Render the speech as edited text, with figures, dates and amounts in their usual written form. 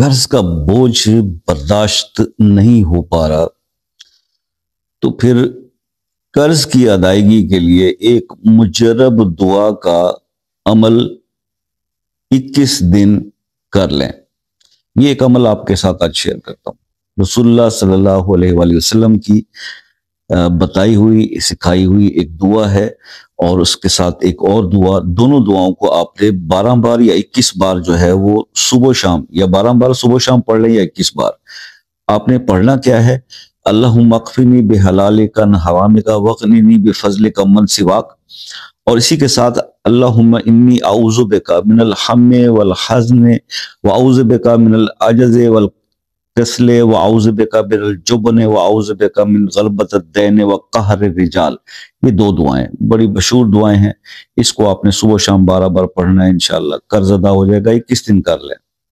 قرض کا بوجھ برداشت نہیں ہو پا رہا، تو پھر قرض کی ادائیگی کے لیے ایک مجرب دعا کا عمل 21 دن کر لیں۔ یہ ایک عمل آپ کے ساتھ آج شیئر کرتا ہوں۔ رسول اللہ صلی اللہ علیہ وآلہ وسلم کی بتائی ہوئی، سکھائی ہوئی ایک دعا ہے، اور اس کے ساتھ ایک اور دعا، دونوں دعاؤں کو آپ نے 12 بار یا 21 بار جو ہے وہ صبح و شام، یا 12 بار صبح و شام پڑھ لیں یا 21 بار۔ آپ نے پڑھنا کیا ہے؟ اللہم اکفنی بحلالک عن حرامک واغننی بفضلک عمن سواک، اور اسی کے ساتھ اللہم انی اعوذ بک من الہم والحزن واعوذ بک من العجز والکسل واعوذ بک من الجبن واعوذ بک من غلبۃ الدین وقہر الرجال۔ یہ دو دعائیں بڑی مشہور دعائیں ہیں، اس کو آپ نے صبح و شام 12 بار پڑھنا ہے، انشاءاللہ قرض ادا ہو جائے گا۔ 21 دن کر لیں۔